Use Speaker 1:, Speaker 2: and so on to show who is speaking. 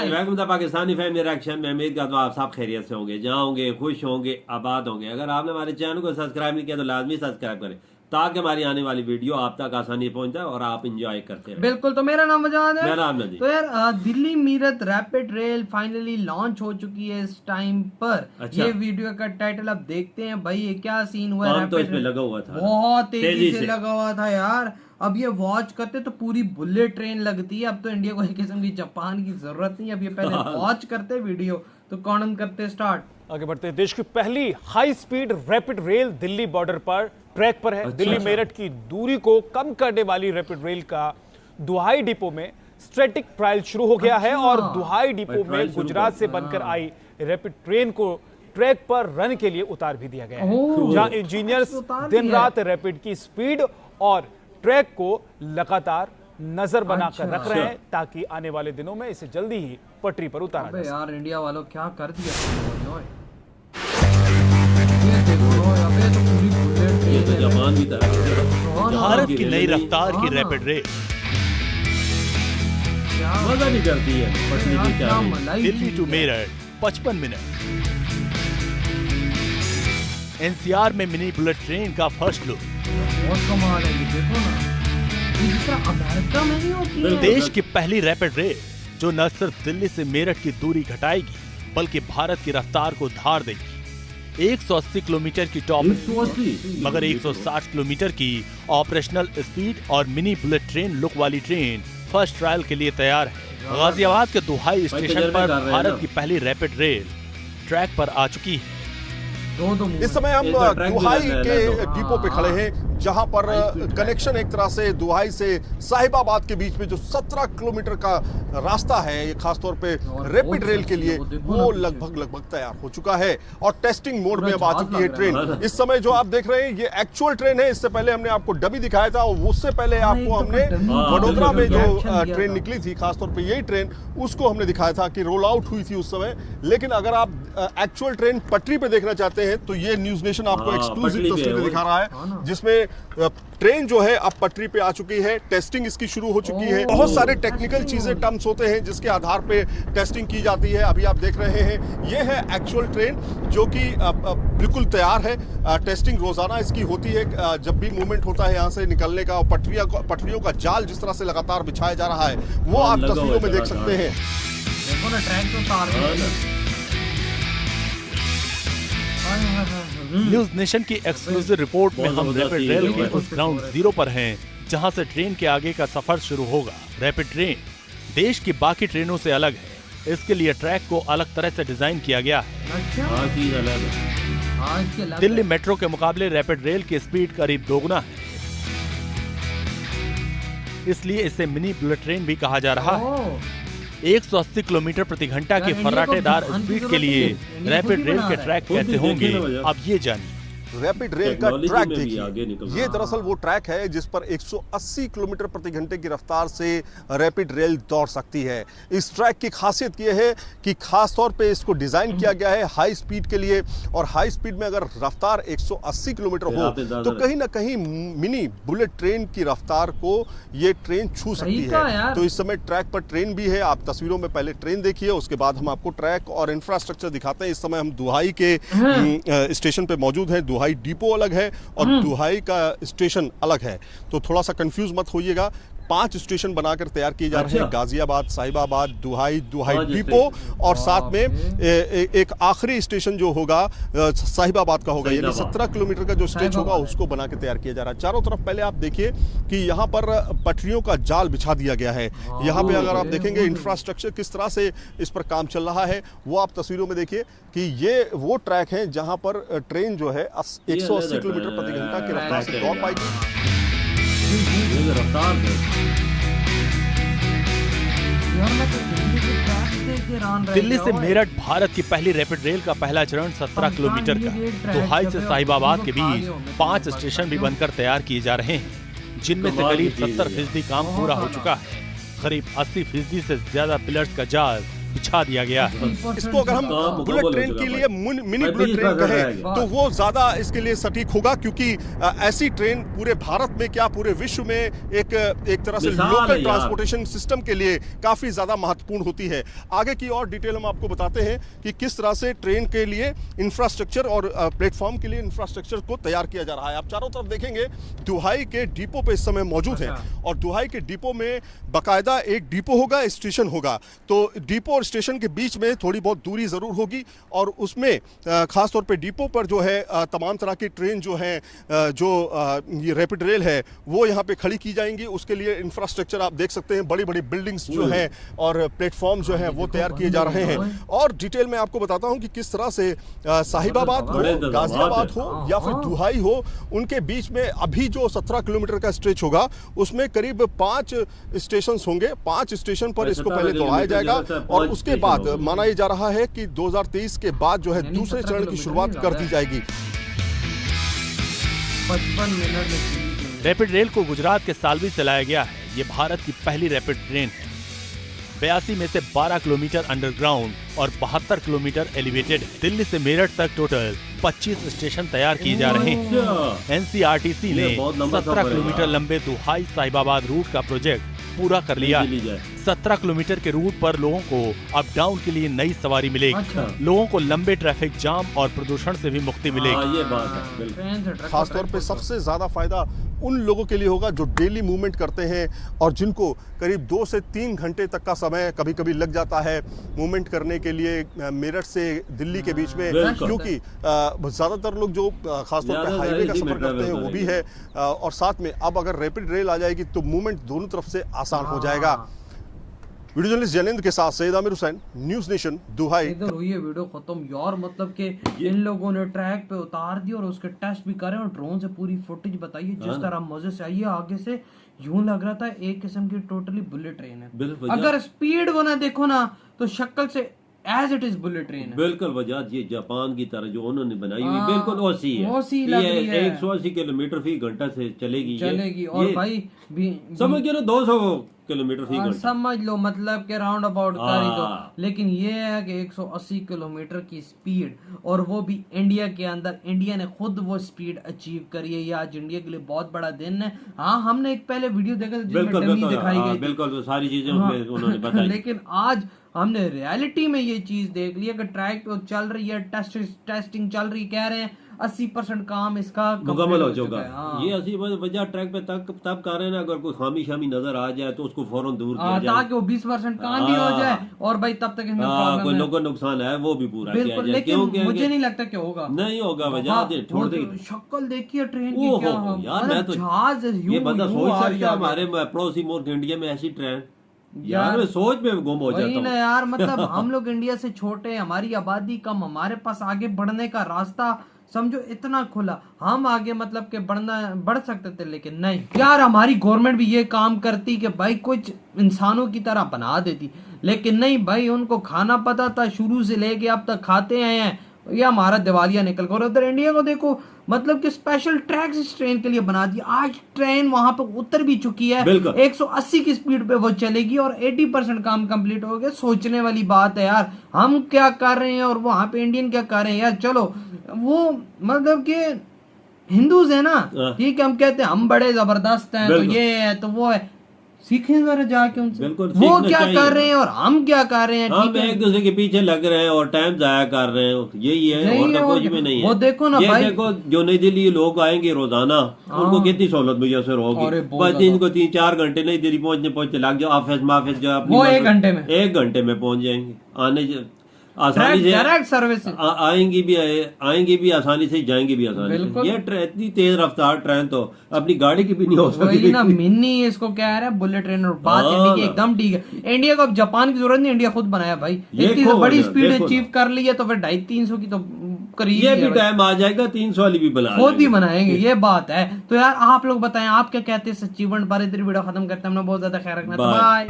Speaker 1: Welcome to Pakistani family reaction में उम्मीद करता हूँ आप सब खैरियत से होंगे, जहाँ होंगे खुश होंगे, आबाद होंगे। अगर आपने हमारे चैनल को सब्सक्राइब नहीं किया तो लाजमी सब्सक्राइब करें ताकि हमारी आने वाली वीडियो आप तक आसानी पहुंच जाए और आप इंजॉय करते रहें।
Speaker 2: बिल्कुल। तो मेरा नाम वजाद है।
Speaker 1: मेरा नाम नजीब।
Speaker 2: तो यार Delhi Meerut rapid rail finally launch हो चुकी है इस टाइम पर।
Speaker 1: अच्छा।
Speaker 2: ये वीडियो का टाइटल अब देखते हैं भाई, ये क्या सीन हुआ है।
Speaker 1: तो इसमें लगा हुआ था,
Speaker 2: बहुत तेजी से लगा हुआ था यार। अब ये वॉच करते तो पूरी बुलेट ट्रेन लगती है। अब तो इंडिया को एक किस्म की जापान की जरूरत नहीं। अब ये पहले वॉच करते वीडियो। तो कौन करते स्टार्ट।
Speaker 3: आगे बढ़ते हैं। देश की पहली high speed rapid rail Delhi border पर ट्रैक पर है। दिल्ली मेरठ की दूरी को कम करने वाली रैपिड रेल का दुहाई डिपो में स्टैटिक ट्रायल शुरू हो गया है और दुहाई डिपो में गुजरात से बनकर आई रैपिड ट्रेन को ट्रैक पर रन के लिए उतार भी दिया गया है, जहां इंजीनियर्स दिन रात रैपिड की स्पीड और ट्रैक को लगातार नजर बनाकर रख रहे हैं ताकि आने वाले दिनों में इसे जल्दी ही पटरी पर उतारा जाए।
Speaker 2: यार इंडिया वालों क्या कर दिया।
Speaker 1: ये तो जापान की तरह
Speaker 4: भारत की नई रफ्तार की रैपिड रेल
Speaker 1: मजा नहीं करती है पटरी की क्या।
Speaker 4: Delhi to Meerut 55 minute. NCR में मिनी बुलेट ट्रेन का फर्स्ट लुक।
Speaker 2: बहुत कमाल है ये, देखो ना, अमेरिका में नहीं होती है।
Speaker 4: देश की पहली रैपिड रेल जो न सिर्फ दिल्ली से मेरठ की दूरी घटाएगी बल्कि भारत की रफ्तार को धार देगी। 180 किलोमीटर की टॉप मगर 160 किलोमीटर की ऑपरेशनल स्पीड और मिनी बुलेट ट्रेन लुक वाली ट्रेन फर्स्ट ट्रायल के लिए तैयार है। गाजियाबाद के दुहाई स्टेशन पर भारत की पहली रैपिड रेल ट्रैक पर आ चुकी है।
Speaker 5: इस समय हम दुहाई के डिपो पे खड़े हैं जहां पर कनेक्शन एक तरह से दुहाई से साहिबाबाद के बीच में जो 17 किलोमीटर का रास्ता है, ये खासतौर पे रैपिड रेल के लिए, वो लगभग तैयार हो चुका है और टेस्टिंग मोड में अब आ चुकी है ट्रेन। इस समय जो आप देख रहे हैं ये एक्चुअल ट्रेन है। इससे पहले हमने आपको डबी दिखाया था और उससे पहले आपको हमने वडोदरा में जो ट्रेन निकली थी, खासतौर पर यही ट्रेन, उसको हमने दिखाया था कि रोल आउट हुई थी उस समय। लेकिन अगर आप एक्चुअल ट्रेन पटरी पे देखना चाहते हैं तो ये न्यूज नेशन आपको एक्सक्लूसिव तस्वीर दिखा रहा है जिसमें ट्रेन जो है अब पटरी पे आ चुकी है। टेस्टिंग इसकी शुरू हो चुकी है। बहुत सारे टेक्निकल चीजें टर्म्स होते हैं जिसके आधार पे टेस्टिंग की जाती है। अभी आप देख रहे हैं ये है एक्चुअल ट्रेन जो कि बिल्कुल तैयार है। टेस्टिंग रोजाना इसकी होती है जब भी मूवमेंट होता है यहाँ से निकलने का। और पटरियों का जाल जिस तरह से लगातार बिछाया जा रहा है वो आप तस्वीरों में देख सकते हैं।
Speaker 2: देखो ना ट्रैक तो तार
Speaker 4: न्यूज नेशन की एक्सक्लूसिव रिपोर्ट में हम रैपिड रेल के उस ग्राउंड जीरो पर हैं जहां से ट्रेन के आगे का सफर शुरू होगा। रैपिड ट्रेन देश की बाकी ट्रेनों से अलग है। इसके लिए ट्रैक को अलग तरह से डिजाइन किया गया है। दिल्ली मेट्रो के मुकाबले रैपिड रेल की स्पीड करीब दोगुना है, इसलिए इसे मिनी बुलेट ट्रेन भी कहा जा रहा है। 180 किलोमीटर प्रति घंटा के फर्राटेदार स्पीड के लिए रैपिड रेल के ट्रैक कैसे होंगे, अब ये जानिए।
Speaker 5: रैपिड रेल का ट्रैक देखिए, ये दरअसल वो ट्रैक है जिस पर 180 किलोमीटर प्रति घंटे की रफ्तार से रैपिड रेल दौड़ सकती है। इस ट्रैक की खासियत ये है कि खास तौर पे इसको डिजाइन किया गया है हाई स्पीड के लिए। और हाई स्पीड में अगर रफ्तार 180 किलोमीटर हो तो कहीं ना कहीं मिनी बुलेट ट्रेन की रफ्तार को ये ट्रेन छू सकती है। तो इस समय ट्रैक पर ट्रेन भी है। आप तस्वीरों में पहले ट्रेन देखिए, उसके बाद हम आपको ट्रैक और इंफ्रास्ट्रक्चर दिखाते हैं। इस समय हम दुहाई के स्टेशन पे मौजूद हैं। दुहाई डिपो अलग है और दुहाई का स्टेशन अलग है, तो थोड़ा सा कंफ्यूज मत होइएगा। 5 स्टेशन बनाकर तैयार किए जा रहे हैं, गाजियाबाद, साहिबाबाद, दुहाई डिपो और साथ में एक आखिरी स्टेशन जो होगा साहिबाबाद का होगा। यानी 17 किलोमीटर का जो स्ट्रेच होगा उसको बना के तैयार किया जा रहा है। चारों तरफ पहले आप देखिए कि यहाँ पर पटरियों का जाल बिछा दिया गया है। यहाँ पे अगर आप देखेंगे इंफ्रास्ट्रक्चर किस तरह से इस पर काम चल रहा है वो आप तस्वीरों में देखिए कि ये वो ट्रैक है जहाँ पर ट्रेन जो है 180 किलोमीटर प्रति घंटा की रफ्तार से दौड़ पाएगी।
Speaker 4: दिल्ली से मेरठ भारत की पहली रैपिड रेल का पहला चरण 17 किलोमीटर का दुहाई से साहिबाबाद के बीच 5 स्टेशन भी बनकर तैयार किए जा रहे हैं, जिनमें से करीब 70% काम पूरा हो चुका है। करीब 80% से ज्यादा पिलर्स का जाल बिछा दिया गया है।
Speaker 5: इसको अगर हम बुलेट ट्रेन के लिए मिनी बुलेट ट्रेन कहें तो वो ज्यादा इसके लिए सटीक होगा, क्योंकि ऐसी ट्रेन पूरे भारत में क्या पूरे विश्व में एक तरह से लोकल ट्रांसपोर्टेशन सिस्टम के लिए काफी ज्यादा महत्वपूर्ण होती है। आगे की और डिटेल हम आपको बताते हैं कि किस तरह से ट्रेन के लिए इंफ्रास्ट्रक्चर और प्लेटफॉर्म के लिए इंफ्रास्ट्रक्चर को तैयार किया जा रहा है। आप चारों तरफ देखेंगे दुहाई के डिपो पे इस समय मौजूद हैं, और दुहाई के डिपो में बाकायदा एक डिपो होगा, स्टेशन होगा। तो डिपो और स्टेशन के बीच में थोड़ी बहुत दूरी जरूर होगी, और उसमें खासतौर पे डिपो पर जो है तमाम तरह की ट्रेन जो है जो ये रैपिड रेल है वो यहाँ पे खड़ी की जाएंगी। उसके लिए इंफ्रास्ट्रक्चर आप देख सकते हैं, बड़ी बड़ी बिल्डिंग्स जो हैं और प्लेटफॉर्म जो है वो तैयार किए जा रहे हैं। और डिटेल में आपको बताता हूं कि किस तरह से साहिबाबाद हो, गाजियाबाद हो या फिर दुहाई हो, उनके बीच में अभी जो 17 किलोमीटर का स्ट्रेच होगा उसमें करीब 5 स्टेशन होंगे। 5 स्टेशन पर इसको पहले दौड़ाया जाएगा, और उसके बाद माना जा रहा है कि 2023 के बाद जो है दूसरे चरण की शुरुआत कर दी जाएगी।
Speaker 2: 55 मिनट में
Speaker 4: रैपिड रेल को गुजरात के सालवी से लाया गया है। ये भारत की पहली रैपिड ट्रेन है। 82 में से 12 किलोमीटर अंडरग्राउंड और 72 किलोमीटर एलिवेटेड है। दिल्ली से मेरठ तक टोटल 25 स्टेशन तैयार किए जा रहे हैं। एनसीआरटीसी ने 17 किलोमीटर लंबे दुहाई साहिबाबाद रूट का प्रोजेक्ट पूरा कर लिया है। 17 किलोमीटर के रूट पर लोगों को अप डाउन के लिए नई सवारी मिलेगी। लोगों को लंबे ट्रैफिक जाम और प्रदूषण से भी मुक्ति मिलेगी।
Speaker 1: ये बात है बिल्कुल।
Speaker 5: खासतौर पे सबसे ज्यादा फायदा उन लोगों के लिए होगा जो डेली मूवमेंट करते हैं और जिनको करीब 2 से 3 घंटे तक का समय कभी कभी लग जाता है मूवमेंट करने के लिए मेरठ से दिल्ली के बीच में, क्योंकि ज्यादातर लोग जो खासतौर पे हाईवे का सफर करते हैं वो भी है, और साथ में अब अगर रैपिड रेल आ जाएगी तो मूवमेंट दोनों तरफ से आसान हो जाएगा। वीडियो जर्नलिस्ट जैनेंद्र के साथ सैयद आमिर हुसैन, न्यूज़ नेशन, दुहाई।
Speaker 2: इधर हुई है वीडियो खत्म यार, मतलब कि इन लोगों ने ट्रैक पे उतार दिया और उसके टेस्ट भी करे और ड्रोन से पूरी फुटेज बताइए जिस तरह मजे से आई है। आगे से यूं लग रहा था एक किस्म की टोटली बुलेट ट्रेन है। अगर स्पीड वो ना देखो ना तो शक्ल से as it is bullet train है।
Speaker 1: बिल्कुल वजह ये जापान की तरह जो उन्होंने बनाई हुई बिल्कुल ओसी है।
Speaker 2: ओसी लग रही है।
Speaker 1: 180 किलोमीटर फी घंटा से चलेगी।
Speaker 2: और भाई
Speaker 1: समझ गए ना 200 किलोमीटर फी घंटा
Speaker 2: समझ लो, मतलब के राउंड अबाउट करी तो। लेकिन ये है कि 180 किलोमीटर की स्पीड, और वो भी इंडिया के अंदर। इंडिया ने खुद वो स्पीड अचीव करी है। ये आज इंडिया के लिए बहुत बड़ा दिन है। हाँ, हमने एक पहले वीडियो देखा था जिसमें डमी दिखाई गई,
Speaker 1: बिल्कुल सारी चीजें उन्होंने बताई।
Speaker 2: लेकिन आज हमने रियलिटी में ये चीज देख लिया कि ट्रैक पे चल रही है, टेस्टिंग चल रही, कह रहे हैं 80% काम इसका
Speaker 1: मुकम्मल हो चुका है। ये 80% वजह ट्रैक पे तब कर रहे हैं ना, अगर कोई खामी शामी नजर आ जाए तो उसको फौरन दूर किया जाए
Speaker 2: ताकि वो 20% काम भी हो जाए, और भाई तब तक इसमें
Speaker 1: कोई लोगों को नुकसान है वो भी पूरा किया जाए।
Speaker 2: लेकिन मुझे नहीं लगता कि होगा,
Speaker 1: नहीं होगा। वजह छोड़ दे,
Speaker 2: शक्ल देखिए ट्रेन की क्या
Speaker 1: यार। मैं तो
Speaker 2: जहाज
Speaker 1: ये बंदा सोच सकता है हमारे पड़ोसी मुल्क इंडिया में ऐसी ट्रेन, यार मैं सोच में गुम हो जाता हूं
Speaker 2: ना यार। मतलब हम लोग इंडिया से छोटे, हमारी आबादी कम, हमारे पास आगे बढ़ने का रास्ता समझो इतना खुला, हम आगे मतलब के बढ़ सकते थे, लेकिन नहीं यार। हमारी गवर्नमेंट भी ये काम करती कि भाई कुछ इंसानों की तरह बना देती, लेकिन नहीं भाई। उनको खाना पता था, शुरू से लेके अब तक खाते आए हैं। ये हमारा दिवालिया निकल कर। उधर इंडिया को देखो, मतलब कि स्पेशल ट्रैक्स इस ट्रेन के लिए बना दिया। आज ट्रेन वहां पे उतर भी चुकी है, 180 की स्पीड पे वो चलेगी और 80% काम कंप्लीट हो गया। सोचने वाली बात है यार, हम क्या कर रहे हैं और वहां पे इंडियन क्या कर रहे हैं यार। चलो वो मतलब कि हिंदूज है ना, ठीक है, हम कहते हैं हम बड़े जबरदस्त हैं, तो ये है तो वो है। सीखें जरा जाके उनसे, वो क्या कर रहे हैं और हम क्या कर रहे हैं।
Speaker 1: हम एक दूसरे के पीछे लग रहे हैं और टाइम जाया कर रहे हैं, यही है, और तो कुछ भी नहीं है।
Speaker 2: वो देखो ना भाई,
Speaker 1: देखो जो नई दिल्ली लोग आएंगे रोजाना, उनको कितनी सहूलत मुयसर होगी। बस इनको 3-4 घंटे नहीं दिल्ली पहुंचते लग जाओ। ऑफिस जो
Speaker 2: वो 1 घंटे में
Speaker 1: पहुंच जाएंगे। आने आसानी से
Speaker 2: डायरेक्ट सर्विस
Speaker 1: आएंगी भी आसानी से, जाएंगी भी आसानी से। ये इतनी तेज रफ्तार ट्रेन तो अपनी गाड़ी की भी नहीं हो सकती
Speaker 2: ना। मिनी इसको क्या है, बुलेट ट्रेन। और बात इंडिया की एकदम ठीक है। इंडिया को अब जापान की जरूरत नहीं, इंडिया खुद बनाया भाई। इतनी बड़ी स्पीड अचीव कर ली है तो फिर 250-300 की तो करीब
Speaker 1: ये भी टाइम आ जाएगा, 300 वाली भी बना
Speaker 2: खुद ही बनाएंगे। ये बात है। तो यार आप लोग बताएं आप क्या कहते हैं इस अचीवमेंट बारे। वीडियो खत्म करते हैं, हमने बहुत ज्यादा ख्याल रखना। बाय।